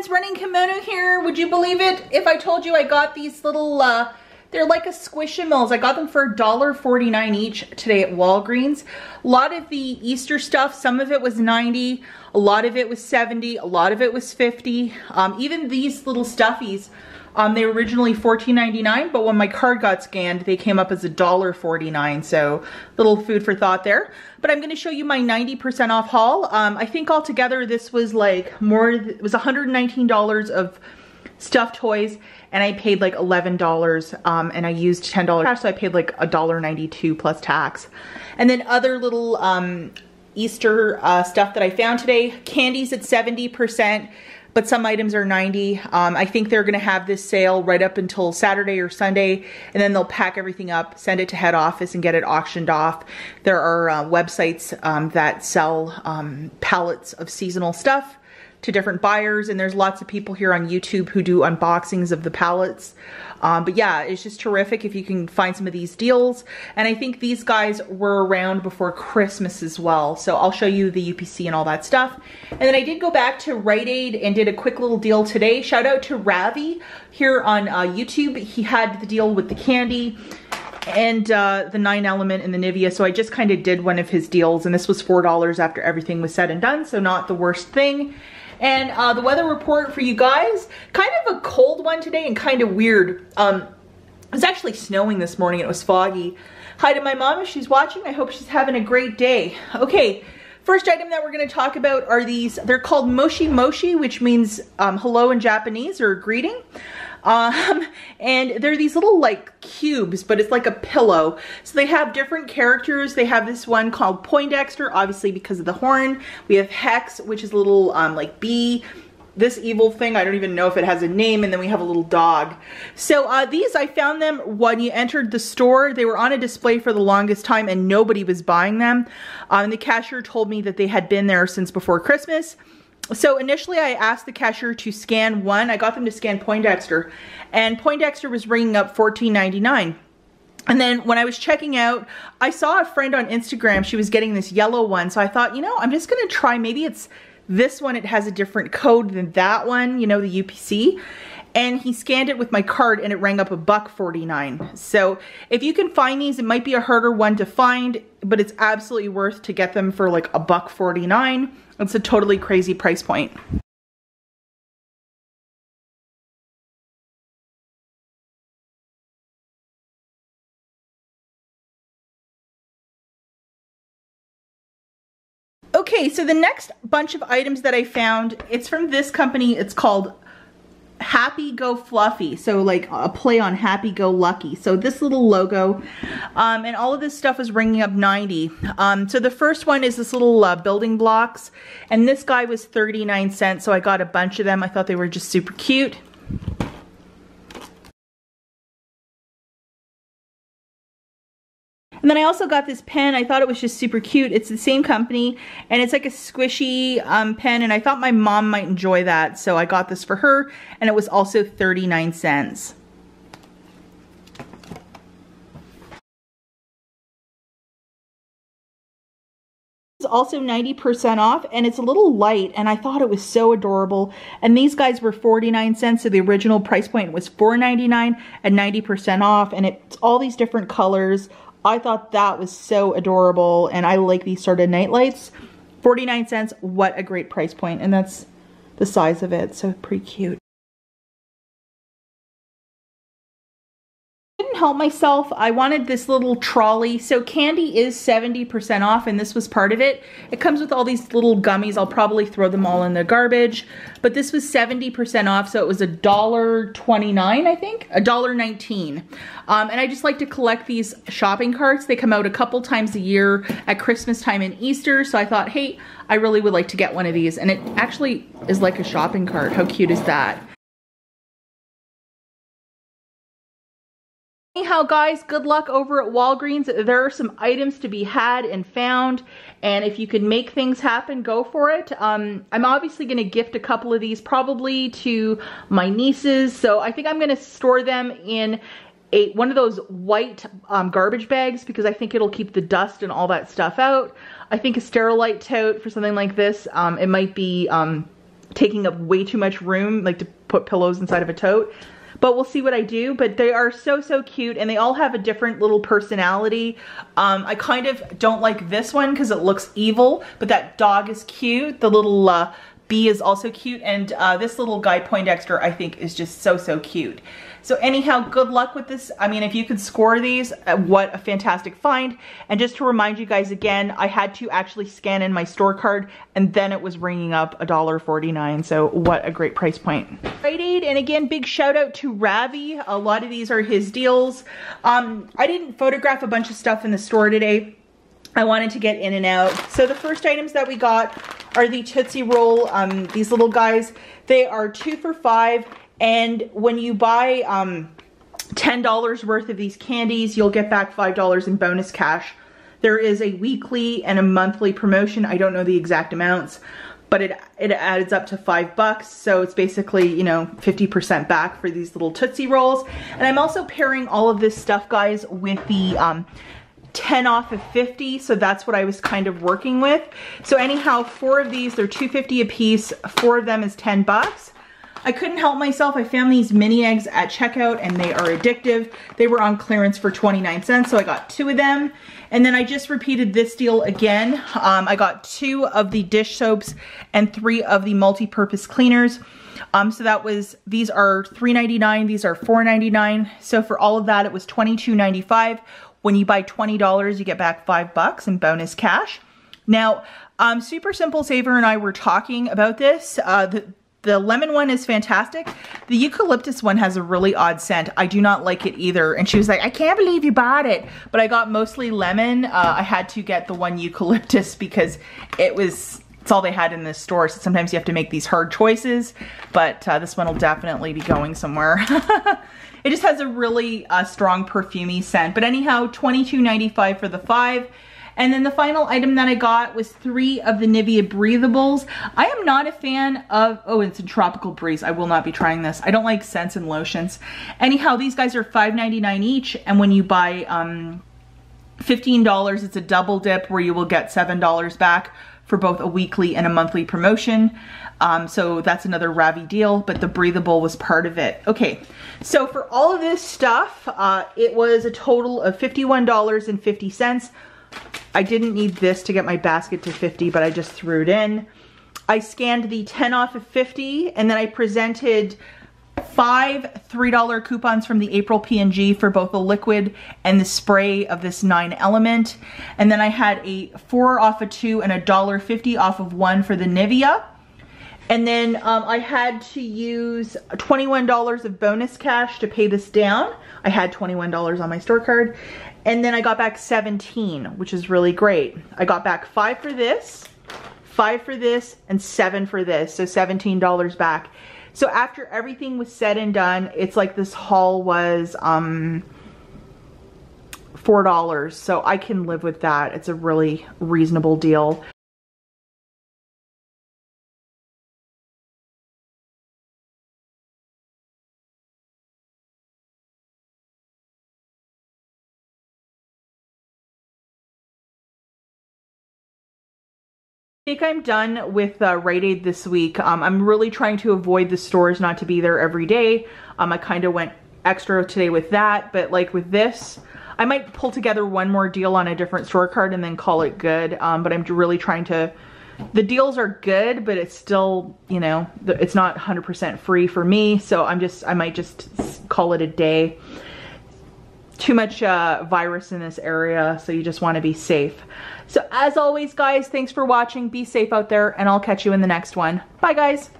friends, running Kimono here. Would you believe it if I told you I got these little, they're like a Squishmallows. I got them for $1.49 each today at Walgreens. A lot of the Easter stuff, some of it was 90, a lot of it was 70, a lot of it was 50. Even these little stuffies, they were originally $14.99, but when my card got scanned, they came up as $1.49. So little food for thought there. But I'm going to show you my 90% off haul. I think altogether this was like it was $119 of stuffed toys, and I paid like $11, and I used $10 cash, so I paid like $1.92 plus tax. And then other little Easter stuff that I found today. Candies at 70%. But some items are 90. I think they're gonna have this sale right up until Saturday or Sunday, and then they'll pack everything up, send it to head office, and get it auctioned off. There are websites that sell pallets of seasonal stuff to different buyers, and there's lots of people here on YouTube who do unboxings of the pallets. But yeah, it's just terrific if you can find some of these deals. And I think these guys were around before Christmas as well. So I'll show you the UPC and all that stuff. And then I did go back to Rite Aid and did a quick little deal today. Shout out to Ravi here on YouTube. He had the deal with the candy and the 9-element and the Nivea. So I just kind of did one of his deals, and this was $4 after everything was said and done. So not the worst thing. And the weather report for you guys, kind of a cold one today and kind of weird. It was actually snowing this morning. It was foggy. Hi to my mom if she's watching. I hope she's having a great day. Okay, first item that we're going to talk about are these. They're called Moshi Moshi, which means hello in Japanese, or greeting. And they're these little like cubes, but it's like a pillow. So they have different characters. They have this one called Poindexter, obviously because of the horn. We have Hex, which is a little like bee. This evil thing, I don't even know if it has a name, and then we have a little dog. So these, I found them when you entered the store. They were on a display for the longest time and nobody was buying them. And the cashier told me that they had been there since before Christmas. So initially I asked the cashier to scan one. I got them to scan Poindexter, and Poindexter was ringing up $14.99. And then when I was checking out, I saw a friend on Instagram, she was getting this yellow one. So I thought, you know, I'm just gonna try, maybe it's this one, it has a different code than that one, you know, the UPC. And he scanned it with my card and it rang up $1.49. So if you can find these, it might be a harder one to find, but it's absolutely worth to get them for like $1.49. It's a totally crazy price point. Okay, so the next bunch of items that I found, it's from this company. It's called Happy Go Fluffy, so like a play on Happy Go Lucky. So this little logo, and all of this stuff is ringing up 90. So the first one is this little building blocks, and this guy was 39 cents, so I got a bunch of them. I thought they were just super cute. And then I also got this pen. I thought it was just super cute. It's the same company, and it's like a squishy pen, and I thought my mom might enjoy that, so I got this for her, and it was also 39 cents. It's also 90% off, and it's a little light, and I thought it was so adorable. And these guys were 49 cents, so the original price point was $4.99 and 90% off, and it's all these different colors. I thought that was so adorable, and I like these sort of night lights. 49 cents, what a great price point, and that's the size of it, so pretty cute. I couldn't help myself. I wanted this little trolley. So candy is 70% off, and this was part of it. It comes with all these little gummies. I'll probably throw them all in the garbage, but this was 70% off, so it was $1.29, I think, $1.19. And I just like to collect these shopping carts. They come out a couple times a year at Christmas time and Easter, so I thought, hey, I really would like to get one of these, and it actually is like a shopping cart. How cute is that? Anyhow, guys, good luck over at Walgreens. There are some items to be had and found, and if you can make things happen, go for it. I'm obviously going to gift a couple of these probably to my nieces, so I think I'm going to store them in one of those white garbage bags, because I think it'll keep the dust and all that stuff out. I think a Sterilite tote for something like this, it might be taking up way too much room, like to put pillows inside of a tote. But we'll see what I do. But they are so, so cute, and they all have a different little personality. I kind of don't like this one because it looks evil, but that dog is cute. The little bee is also cute, and this little guy Poindexter I think is just so, so cute. So anyhow, good luck with this. I mean, if you could score these, what a fantastic find. And just to remind you guys again, I had to actually scan in my store card, and then it was ringing up $1.49. So what a great price point. Rite Aid, and again, big shout out to Ravi. A lot of these are his deals. I didn't photograph a bunch of stuff in the store today. I wanted to get in and out. So the first items that we got are the Tootsie Roll, these little guys. They are 2 for $5. And when you buy $10 worth of these candies, you'll get back $5 in bonus cash. There is a weekly and a monthly promotion. I don't know the exact amounts, but it adds up to $5. So it's basically, you know, 50% back for these little Tootsie Rolls. And I'm also pairing all of this stuff, guys, with the 10 off of 50. So that's what I was kind of working with. So anyhow, 4 of these, they're $2.50 a piece. 4 of them is $10. I couldn't help myself. I found these mini eggs at checkout, and they are addictive. They were on clearance for 29 cents, so I got 2 of them. And then I just repeated this deal again. I got 2 of the dish soaps and 3 of the multi-purpose cleaners. So that was, these are $3.99, these are $4.99. So for all of that, it was $22.95. When you buy $20, you get back $5 in bonus cash. Now, Super Simple Saver and I were talking about this. The lemon one is fantastic. The eucalyptus one has a really odd scent. I do not like it either. And she was like, I can't believe you bought it. But I got mostly lemon. I had to get the one eucalyptus because it's all they had in this store. So sometimes you have to make these hard choices. But this one will definitely be going somewhere. It just has a really strong perfumey scent. But anyhow, $22.95 for the 5. And then the final item that I got was 3 of the Nivea breathables. I am not a fan of, oh, it's a tropical breeze. I will not be trying this. I don't like scents and lotions. Anyhow, these guys are $5.99 each. And when you buy $15, it's a double dip where you will get $7 back for both a weekly and a monthly promotion. So that's another Ravi deal, but the breathable was part of it. Okay, so for all of this stuff, it was a total of $51.50. I didn't need this to get my basket to 50, but I just threw it in. I scanned the 10 off of 50, and then I presented 5 $3 coupons from the April P&G for both the liquid and the spray of this 9 element. And then I had a 4 off of 2 and a $1.50 off of 1 for the Nivea. And then I had to use $21 of bonus cash to pay this down. I had $21 on my store card. And then I got back 17, which is really great. I got back 5 for this, 5 for this, and 7 for this. So $17 back. So after everything was said and done, it's like this haul was $4. So I can live with that. It's a really reasonable deal. I think I'm done with Rite Aid this week. I'm really trying to avoid the stores, not to be there every day. I kind of went extra today with that, but like with this, I might pull together one more deal on a different store card and then call it good. But I'm really trying to, the deals are good, but it's still, you know, it's not 100% free for me. So I might just call it a day. Too much virus in this area, so you just want to be safe. So as always, guys, thanks for watching. Be safe out there, and I'll catch you in the next one. Bye, guys.